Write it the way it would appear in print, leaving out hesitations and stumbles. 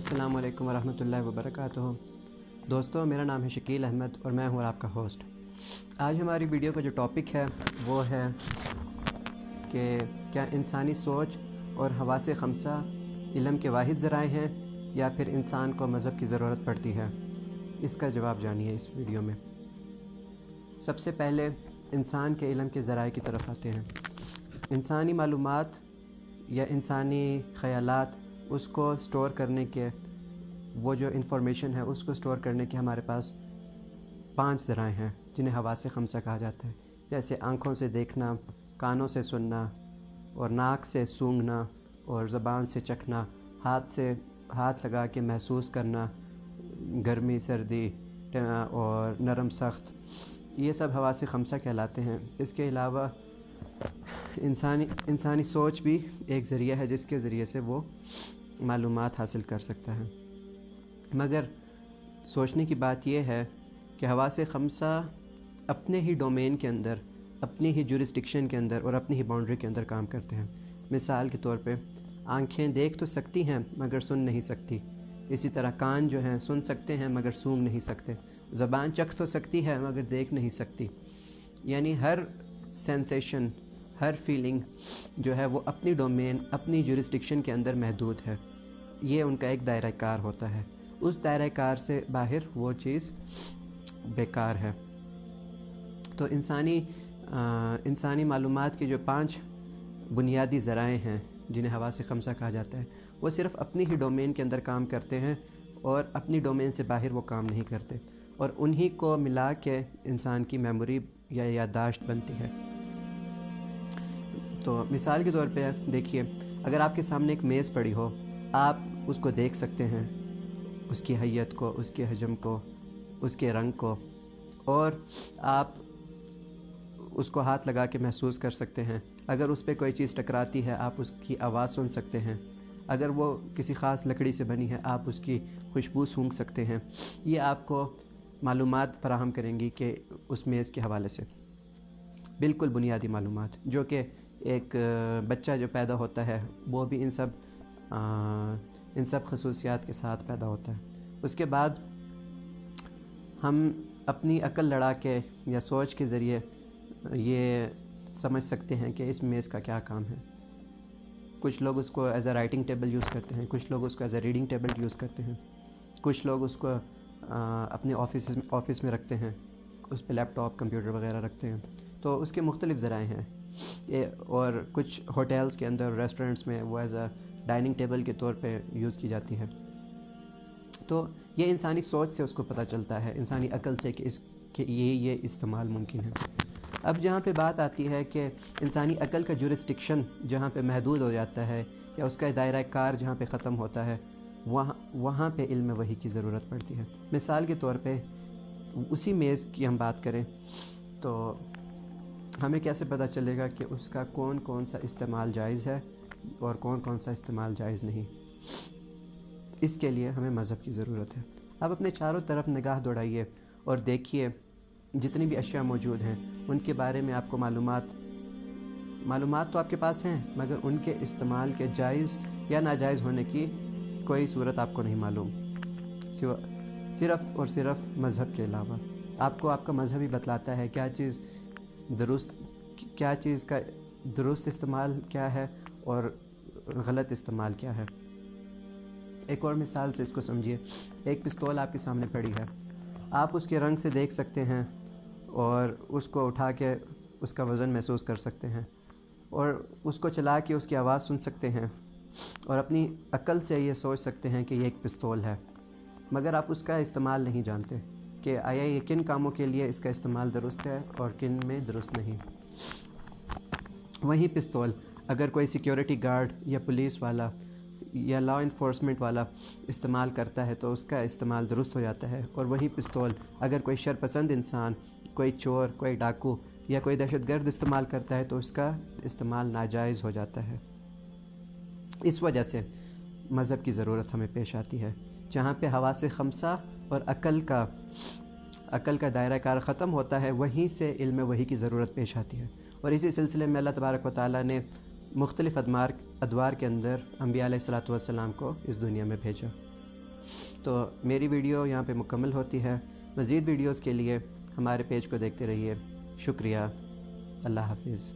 السلام علیکم ورحمۃ اللہ وبرکاتہ۔ دوستوں، میرا نام ہے شکیل احمد اور میں ہوں آپ کا ہوسٹ۔ آج ہماری ویڈیو کا جو ٹاپک ہے وہ ہے کہ کیا انسانی سوچ اور حواس خمسہ علم کے واحد ذرائع ہیں یا پھر انسان کو مذہب کی ضرورت پڑتی ہے؟ اس کا جواب جانیے اس ویڈیو میں۔ سب سے پہلے انسان کے علم کے ذرائع کی طرف آتے ہیں۔ انسانی معلومات یا انسانی خیالات، اس کو سٹور کرنے کے، وہ جو انفارمیشن ہے اس کو سٹور کرنے کے ہمارے پاس 5 ذرائع ہیں جنہیں حواس خمسہ کہا جاتا ہے، جیسے آنکھوں سے دیکھنا، کانوں سے سننا، اور ناک سے سونگھنا، اور زبان سے چکھنا، ہاتھ لگا کے محسوس کرنا، گرمی سردی اور نرم سخت، یہ سب حواس خمسہ کہلاتے ہیں۔ اس کے علاوہ انسانی سوچ بھی ایک ذریعہ ہے جس کے ذریعے سے وہ معلومات حاصل کر سکتا ہے، مگر سوچنے کی بات یہ ہے کہ حواس خمسہ اپنے ہی ڈومین کے اندر، اپنی ہی جورسڈکشن کے اندر اور اپنی ہی باؤنڈری کے اندر کام کرتے ہیں۔ مثال کے طور پہ آنکھیں دیکھ تو سکتی ہیں مگر سن نہیں سکتی، اسی طرح کان جو ہیں سن سکتے ہیں مگر سونگھ نہیں سکتے، زبان چکھ تو سکتی ہے مگر دیکھ نہیں سکتی، یعنی ہر سینسیشن، ہر فیلنگ جو ہے وہ اپنی ڈومین، اپنی جورسڈکشن کے اندر محدود ہے۔ یہ ان کا ایک دائرہ کار ہوتا ہے، اس دائرہ کار سے باہر وہ چیز بیکار ہے۔ تو انسانی معلومات کے جو 5 بنیادی ذرائع ہیں جنہیں حواس خمسہ کہا جاتا ہے، وہ صرف اپنی ہی ڈومین کے اندر کام کرتے ہیں اور اپنی ڈومین سے باہر وہ کام نہیں کرتے، اور انہی کو ملا کے انسان کی میموری یا یادداشت بنتی ہے۔ تو مثال کے طور پہ دیکھیے، اگر آپ کے سامنے ایک میز پڑی ہو، آپ اس کو دیکھ سکتے ہیں، اس کی حیت کو، اس کے حجم کو، اس کے رنگ کو، اور آپ اس کو ہاتھ لگا کے محسوس کر سکتے ہیں۔ اگر اس پہ کوئی چیز ٹکراتی ہے آپ اس کی آواز سن سکتے ہیں، اگر وہ کسی خاص لکڑی سے بنی ہے آپ اس کی خوشبو سونگھ سکتے ہیں۔ یہ آپ کو معلومات فراہم کریں گی کہ اس میز کے حوالے سے بالکل بنیادی معلومات، جو کہ ایک بچہ جو پیدا ہوتا ہے وہ بھی ان سب خصوصیات کے ساتھ پیدا ہوتا ہے۔ اس کے بعد ہم اپنی عقل لڑا کے یا سوچ کے ذریعے یہ سمجھ سکتے ہیں کہ اس میز کا کیا کام ہے۔ کچھ لوگ اس کو as a writing table use کرتے ہیں، کچھ لوگ اس کو as a reading table use کرتے ہیں، کچھ لوگ اس کو اپنے آفس میں رکھتے ہیں، اس پہ لیپ ٹاپ، کمپیوٹر وغیرہ رکھتے ہیں۔ تو اس کے مختلف ذرائع ہیں، اور کچھ ہوٹلز کے اندر، ریسٹورنٹس میں وہ ایز اے ڈائننگ ٹیبل کے طور پہ یوز کی جاتی ہے۔ تو یہ انسانی سوچ سے اس کو پتہ چلتا ہے، انسانی عقل سے، کہ یہ استعمال ممکن ہے۔ اب جہاں پہ بات آتی ہے کہ انسانی عقل کا جورسڈکشن جہاں پہ محدود ہو جاتا ہے یا اس کا دائرہ کار جہاں پہ ختم ہوتا ہے، وہاں پہ علم وحی کی ضرورت پڑتی ہے۔ مثال کے طور پہ اسی میز کی ہم بات کریں تو ہمیں کیسے پتہ چلے گا کہ اس کا کون سا استعمال جائز ہے اور کون سا استعمال جائز نہیں؟ اس کے لیے ہمیں مذہب کی ضرورت ہے۔ اب اپنے چاروں طرف نگاہ دوڑائیے اور دیکھیے جتنی بھی اشیاء موجود ہیں ان کے بارے میں آپ کو معلومات تو آپ کے پاس ہیں، مگر ان کے استعمال کے جائز یا ناجائز ہونے کی کوئی صورت آپ کو نہیں معلوم، صرف اور صرف مذہب کے علاوہ۔ آپ کو آپ کا مذہب ہی بتلاتا ہے کیا چیز کا درست استعمال کیا ہے اور غلط استعمال کیا ہے۔ ایک اور مثال سے اس کو سمجھیے۔ ایک پستول آپ کے سامنے پڑی ہے، آپ اس کے رنگ سے دیکھ سکتے ہیں اور اس کو اٹھا کے اس کا وزن محسوس کر سکتے ہیں، اور اس کو چلا کے اس کی آواز سن سکتے ہیں، اور اپنی عقل سے یہ سوچ سکتے ہیں کہ یہ ایک پستول ہے، مگر آپ اس کا استعمال نہیں جانتے کہ آیا یہ کن کاموں کے لیے اس کا استعمال درست ہے اور کن میں درست نہیں۔ وہی پستول اگر کوئی سیکیورٹی گارڈ یا پولیس والا یا لا انفورسمنٹ والا استعمال کرتا ہے تو اس کا استعمال درست ہو جاتا ہے، اور وہی پستول اگر کوئی شرپسند انسان، کوئی چور، کوئی ڈاکو یا کوئی دہشت گرد استعمال کرتا ہے تو اس کا استعمال ناجائز ہو جاتا ہے۔ اس وجہ سے مذہب کی ضرورت ہمیں پیش آتی ہے، جہاں پہ حواس خمسہ اور عقل کا دائرہ کار ختم ہوتا ہے، وہیں سے علم وحی کی ضرورت پیش آتی ہے۔ اور اسی سلسلے میں اللہ تبارک و تعالیٰ نے مختلف ادوار کے اندر انبیاء علیہ الصلوۃ والسلام کو اس دنیا میں بھیجا۔ تو میری ویڈیو یہاں پہ مکمل ہوتی ہے. مزید ویڈیوز کے لیے ہمارے پیج کو دیکھتے رہیے. شکریہ. اللہ حافظ.